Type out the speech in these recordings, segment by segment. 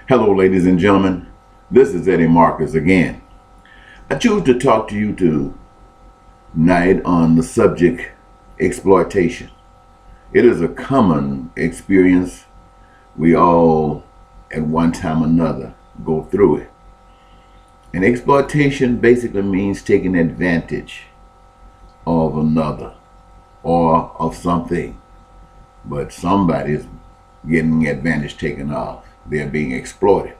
Hello, ladies and gentlemen. This is Eddie Marcus again. I choose to talk to you tonight on the subject exploitation. It is a common experience. We all, at one time or another, go through it. And exploitation basically means taking advantage of another or of something. But somebody's getting advantage taken off. They're being exploited.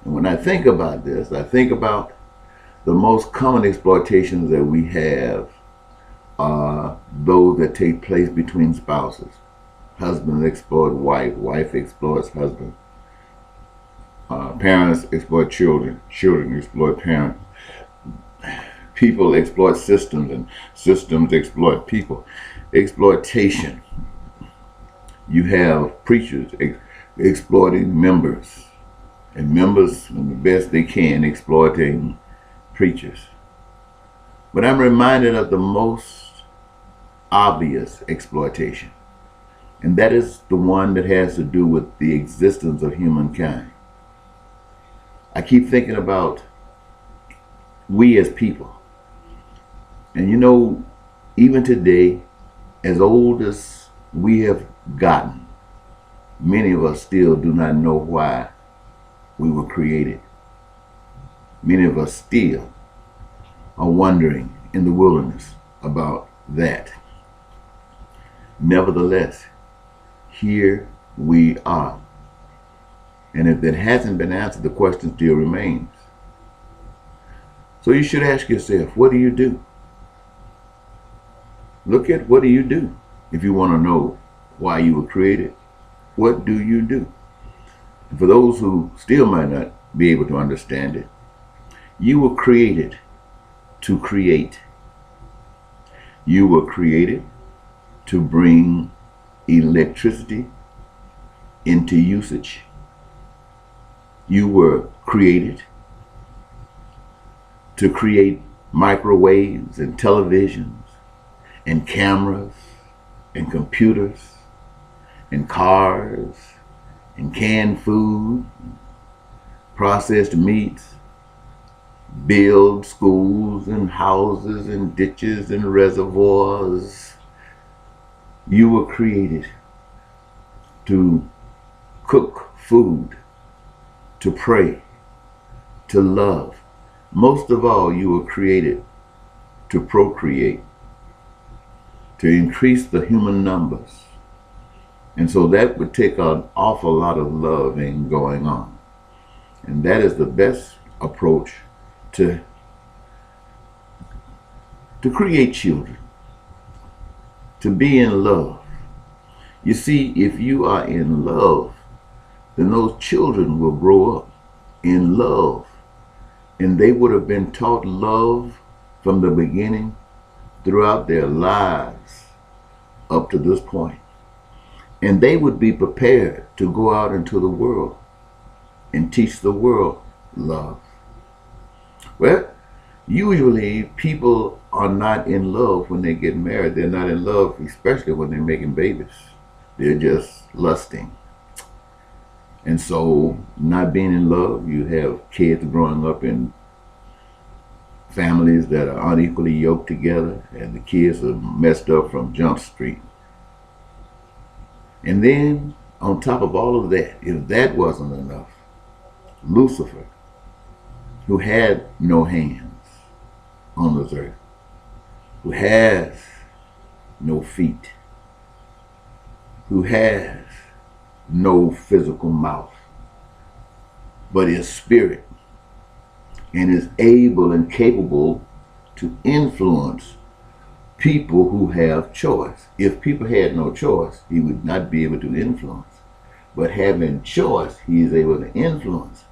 And when I think about this, I think about the most common exploitations that we have are those that take place between spouses. Husband exploits wife, wife exploits husband. Parents exploit children, children exploit parents. People exploit systems, and systems exploit people. Exploitation. You have preachers exploiting members, and members, in the best they can, exploiting preachers. But I'm reminded of the most obvious exploitation, and that is the one that has to do with the existence of humankind. I keep thinking about we as people. And you know, even today, as old as we have gotten, many of us still do not know why we were created. Many of us still are wandering in the wilderness about that. Nevertheless, here we are. And if that hasn't been answered, the question still remains. So you should ask yourself, what do you do? Look at what do you do if you want to know why you were created. What do you do? And for those who still might not be able to understand it, you were created to create. You were created to bring electricity into usage. You were created to create microwaves and televisions and cameras and computers and cars and canned food, processed meats, build schools and houses and ditches and reservoirs. You were created to cook food, to pray, to love. Most of all, you were created to procreate, to increase the human numbers. And so that would take an awful lot of loving going on. And that is the best approach to create children, to be in love. You see, if you are in love, then those children will grow up in love. And they would have been taught love from the beginning throughout their lives up to this point. And they would be prepared to go out into the world and teach the world love. Well, usually people are not in love when they get married. They're not in love, especially when they're making babies. They're just lusting. And so, not being in love, you have kids growing up in families that are unequally yoked together, and the kids are messed up from Jump Street. And then, on top of all of that, if that wasn't enough, Lucifer, who had no hands on this earth, who has no feet, who has no physical mouth, but is spirit and is able and capable to influence people who have choice. If people had no choice, he would not be able to influence. But having choice, he is able to influence.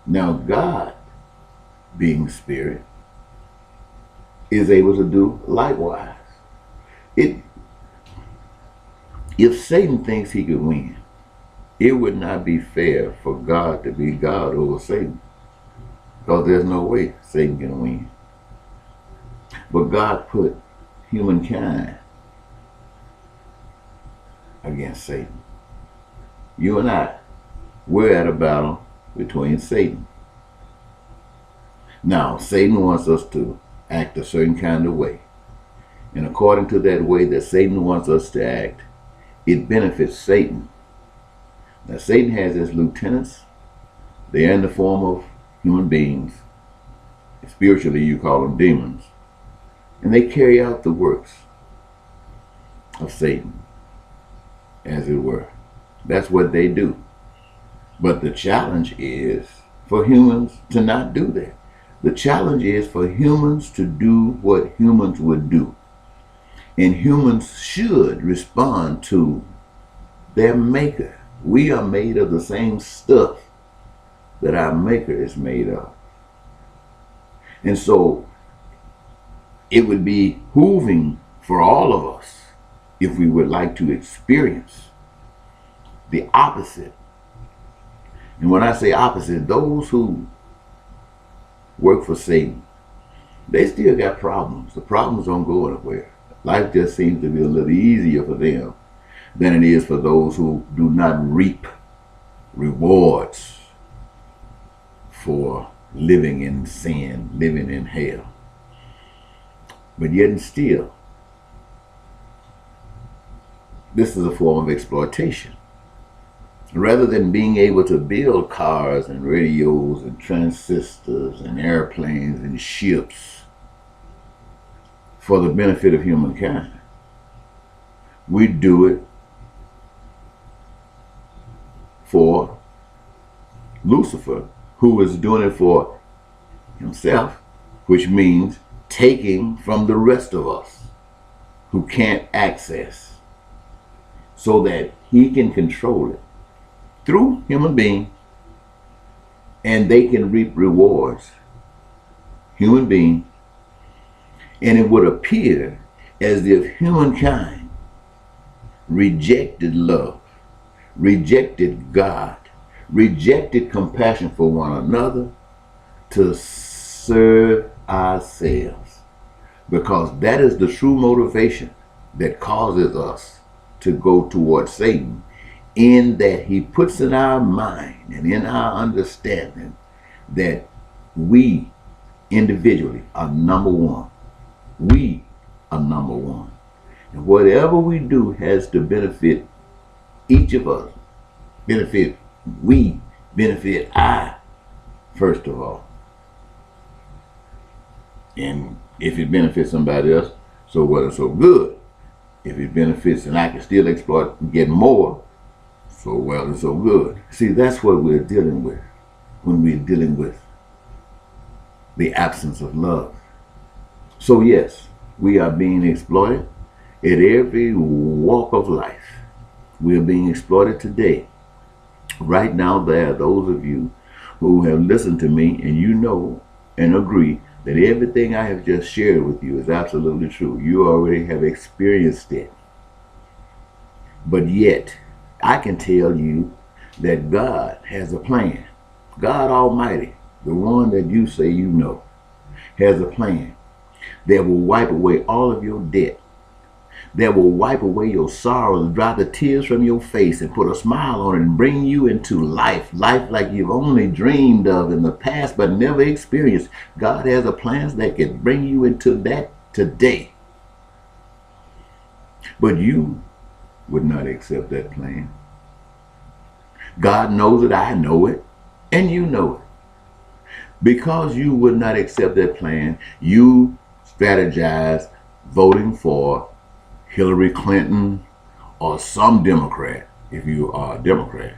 Now God, being spirit, is able to do likewise. If Satan thinks he could win, it would not be fair for God to be God over Satan, because there's no way Satan can win. But God put humankind against Satan. You and I we're at a battle between Satan. Now, Satan wants us to act a certain kind of way. And according to that way that Satan wants us to act, it benefits Satan. Now, Satan has his lieutenants. They are in the form of human beings. Spiritually, you call them demons. And they carry out the works of Satan, as it were. That's what they do. But the challenge is for humans to not do that. The challenge is for humans to do what humans would do. And humans should respond to their maker. We are made of the same stuff that our maker is made of. And so it would be behooving for all of us, if we would like to experience the opposite. And when I say opposite, those who work for Satan, they still got problems. The problems don't go anywhere. Life just seems to be a little easier for them than it is for those who do not reap rewards for living in sin, living in hell. But yet and still, this is a form of exploitation. Rather than being able to build cars and radios and transistors and airplanes and ships for the benefit of humankind, we do it for Lucifer, who is doing it for himself, which means taking from the rest of us who can't access, so that he can control it through human beings, and they can reap rewards, human beings. And it would appear as if humankind rejected love, rejected God, rejected compassion for one another to serve ourselves. Because that is the true motivation that causes us to go towards Satan, in that he puts in our mind and in our understanding that we individually are number one. We are number one. And whatever we do has to benefit each of us. Benefit we, benefit I, first of all. And if it benefits somebody else, so well and so good. If it benefits and I can still exploit and get more, so well and so good. See, that's what we're dealing with when we're dealing with the absence of love. So yes, we are being exploited at every walk of life. We are being exploited today. Right now, there are those of you who have listened to me and you know and agree that everything I have just shared with you is absolutely true. You already have experienced it. But yet, I can tell you that God has a plan. God Almighty, the one that you say you know, has a plan that will wipe away all of your debt, that will wipe away your sorrows, dry the tears from your face, and put a smile on it and bring you into life like you've only dreamed of in the past but never experienced. God has a plan that can bring you into that today. But you would not accept that plan. God knows it, I know it, and you know it. Because you would not accept that plan, you strategize voting for Hillary Clinton or some Democrat, if you are a Democrat,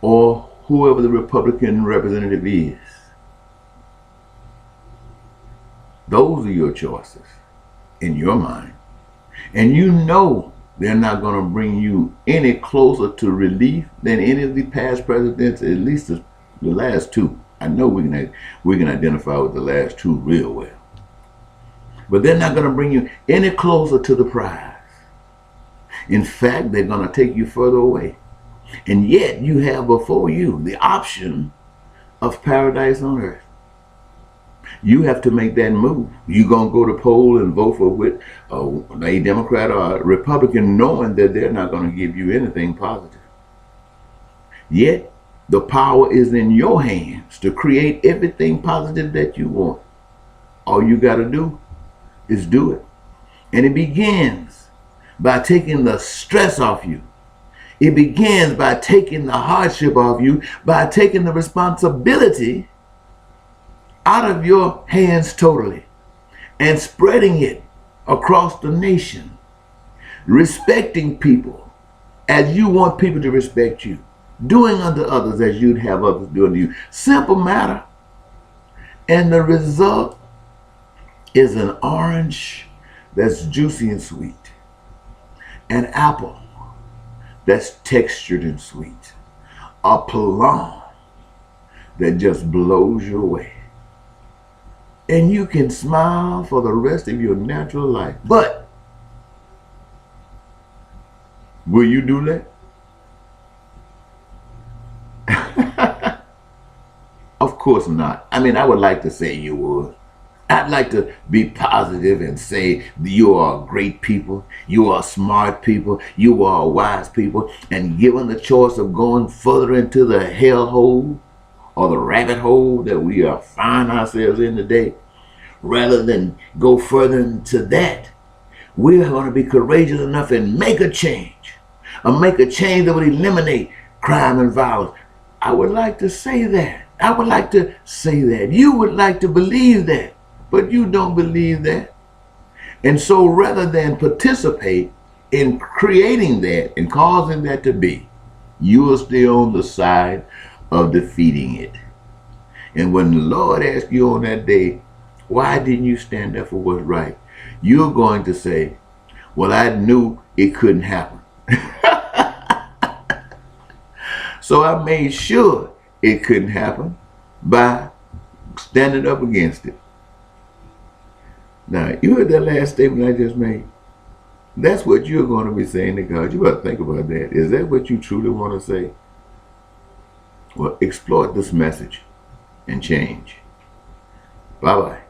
or whoever the Republican representative is. Those are your choices in your mind. And you know they're not going to bring you any closer to relief than any of the past presidents, at least the last two. I know we can identify with the last two real well. But they're not going to bring you any closer to the prize. In fact, they're going to take you further away. And yet you have before you the option of paradise on earth. You have to make that move. You're going to go to poll and vote for a Democrat or a Republican, knowing that they're not going to give you anything positive. Yet The power is in your hands to create everything positive that you want. All you got to do is do it. And it begins by taking the stress off you. It begins by taking the hardship off you, by taking the responsibility out of your hands totally and spreading it across the nation. Respecting people as you want people to respect you. Doing unto others as you'd have others do unto you. Simple matter. And the result is an orange that's juicy and sweet. An apple that's textured and sweet. A plum that just blows you away. And you can smile for the rest of your natural life. But will you do that? Of course not. I mean, I would like to say you would. I'd like to be positive and say you are great people, you are smart people, you are wise people, and given the choice of going further into the hellhole or the rabbit hole that we are finding ourselves in today, rather than go further into that, we're going to be courageous enough and make a change. Make a change that would eliminate crime and violence. I would like to say that. I would like to say that. You would like to believe that. But you don't believe that. And so rather than participate in creating that and causing that to be, you will stay on the side of defeating it. And when the Lord asks you on that day, why didn't you stand up for what's right? You're going to say, well, I knew it couldn't happen. So I made sure it couldn't happen by standing up against it. Now, you heard that last statement I just made? That's what you're going to be saying to God. You better think about that. Is that what you truly want to say? Well, exploit this message and change. Bye-bye.